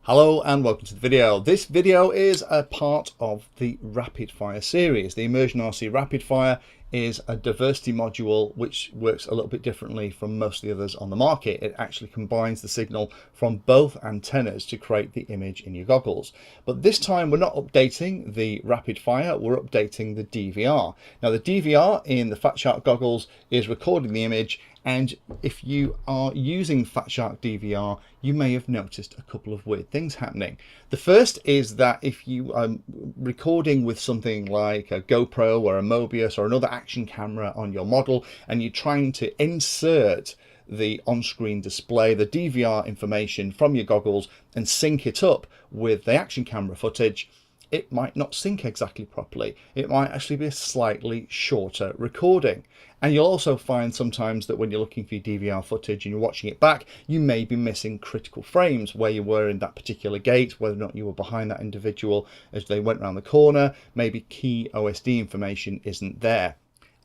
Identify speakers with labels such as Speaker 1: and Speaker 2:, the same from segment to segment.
Speaker 1: Hello and welcome to the video. This video is a part of the Rapid Fire series. The Immersion RC Rapid Fire is a diversity module which works a little bit differently from most of the others on the market. It actually combines the signal from both antennas to create the image in your goggles. But this time we're not updating the Rapid Fire, we're updating the DVR. Now the DVR in the Fat Shark goggles is recording the image, and if you are using Fat Shark DVR, you may have noticed a couple of weird things happening. The first is that if you are recording with something like a GoPro or a Mobius or another action camera on your model, and you're trying to insert the on-screen display, the DVR information from your goggles and sync it up with the action camera footage, it might not sync exactly properly. It might actually be a slightly shorter recording. And you'll also find sometimes that when you're looking for your DVR footage and you're watching it back, you may be missing critical frames where you were in that particular gate, whether or not you were behind that individual as they went around the corner. Maybe key OSD information isn't there.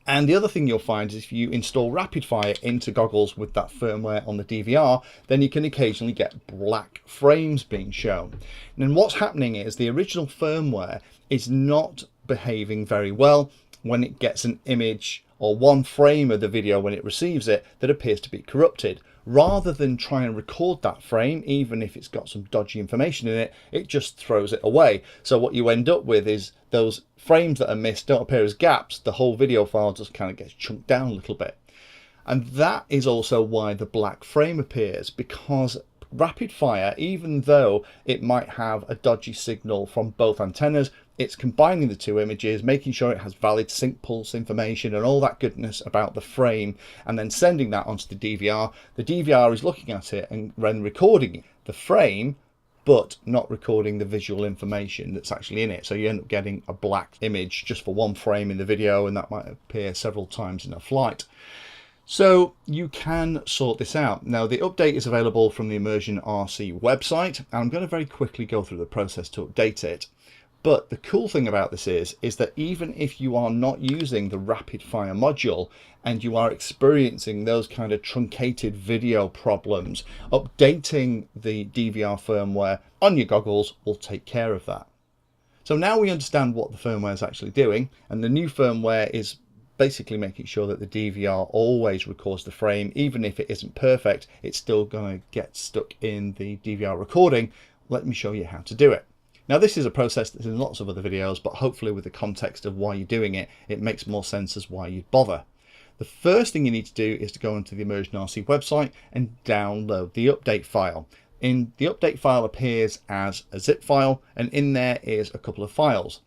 Speaker 1: And the other thing you'll find is if you install Rapid Fire into goggles with that firmware on the DVR, then you can occasionally get black frames being shown. And what's happening is the original firmware is not behaving very well when it gets an image or one frame of the video when it receives it that appears to be corrupted. Rather than try and record that frame, even if it's got some dodgy information in it, it just throws it away. So what you end up with is those frames that are missed don't appear as gaps. The whole video file just kind of gets chunked down a little bit. And that is also why the black frame appears, because Rapid Fire, even though it might have a dodgy signal from both antennas, it's combining the two images, making sure it has valid sync pulse information and all that goodness about the frame, and then sending that onto the DVR. The DVR is looking at it and then recording the frame, but not recording the visual information that's actually in it. So you end up getting a black image just for one frame in the video, and that might appear several times in a flight. So you can sort this out. Now the update is available from the Immersion RC website, and I'm going to very quickly go through the process to update it. But the cool thing about this is that even if you are not using the Rapid Fire module and you are experiencing those kind of truncated video problems, updating the DVR firmware on your goggles will take care of that. So now we understand what the firmware is actually doing, and the new firmware is basically making sure that the DVR always records the frame. Even if it isn't perfect, it's still going to get stuck in the DVR recording. Let me show you how to do it. Now this is a process that's in lots of other videos, but hopefully with the context of why you're doing it, it makes more sense as why you'd bother. The first thing you need to do is to go into the Immersion RC website and download the update file. The update file appears as a zip file, and in there is a couple of files.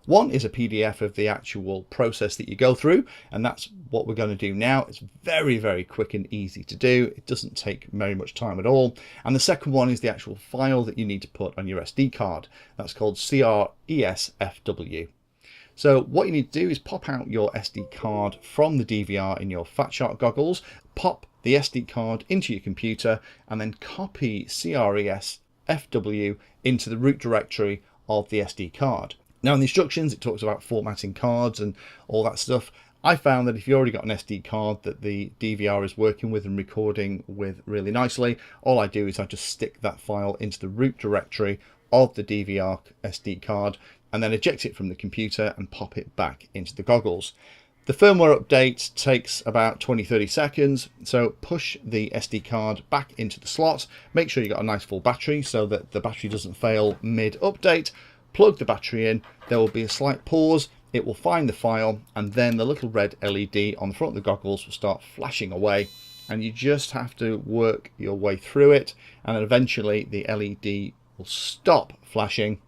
Speaker 1: One is a PDF of the actual process that you go through, and that's what we're going to do now. It's very, very quick and easy to do. It doesn't take very much time at all. And the second one is the actual file that you need to put on your SD card. That's called CRESFW. So what you need to do is pop out your SD card from the DVR in your Fat Shark goggles, pop the SD card into your computer, and then copy CRESFW into the root directory of the SD card. Now in the instructions it talks about formatting cards and all that stuff. I found that if you already got an SD card that the DVR is working with and recording with really nicely, all I do is I just stick that file into the root directory of the DVR SD card and then eject it from the computer and pop it back into the goggles. The firmware update takes about 20-30 seconds, so push the SD card back into the slot. Make sure you got a nice full battery so that the battery doesn't fail mid-update. Plug the battery in, there will be a slight pause, it will find the file, and then the little red LED on the front of the goggles will start flashing away, and you just have to work your way through it, and then eventually the LED will stop flashing,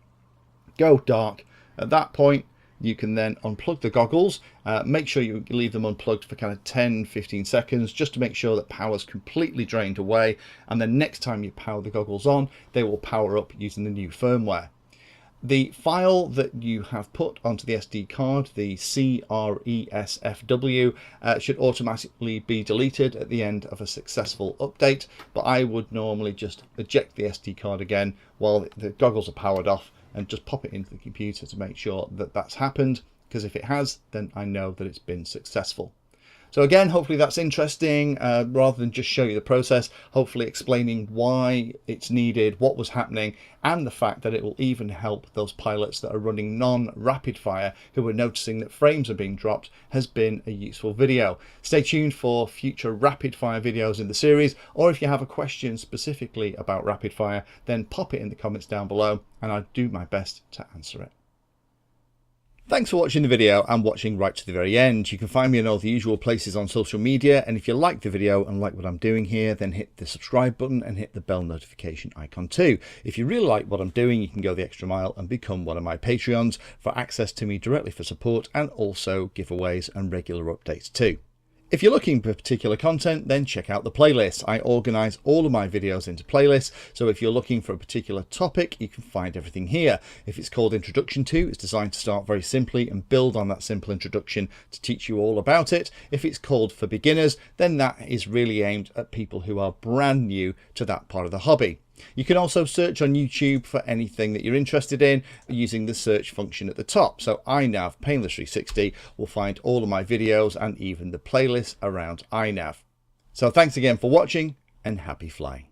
Speaker 1: go dark. At that point you can then unplug the goggles. Make sure you leave them unplugged for kind of 10-15 seconds just to make sure that power's completely drained away, and then next time you power the goggles on, they will power up using the new firmware. The file that you have put onto the SD card, the CRESFW, should automatically be deleted at the end of a successful update, but I would normally just eject the SD card again while the goggles are powered off and just pop it into the computer to make sure that that's happened, because if it has, then I know that it's been successful. So again, hopefully that's interesting, rather than just show you the process, hopefully explaining why it's needed, what was happening, and the fact that it will even help those pilots that are running non-rapid fire who are noticing that frames are being dropped has been a useful video. Stay tuned for future rapid fire videos in the series, or if you have a question specifically about rapid fire, then pop it in the comments down below and I'll do my best to answer it. Thanks for watching the video and watching right to the very end. You can find me in all the usual places on social media, and if you like the video and like what I'm doing here, then hit the subscribe button and hit the bell notification icon too. If you really like what I'm doing, you can go the extra mile and become one of my Patreons for access to me directly for support, and also giveaways and regular updates too. If you're looking for particular content, then check out the playlist. I organise all of my videos into playlists, so if you're looking for a particular topic, you can find everything here. If it's called Introduction To, it's designed to start very simply and build on that simple introduction to teach you all about it. If it's called For Beginners, then that is really aimed at people who are brand new to that part of the hobby. You can also search on YouTube for anything that you're interested in using the search function at the top. So iNav Painless 360 will find all of my videos and even the playlists around iNav. So thanks again for watching and happy flying.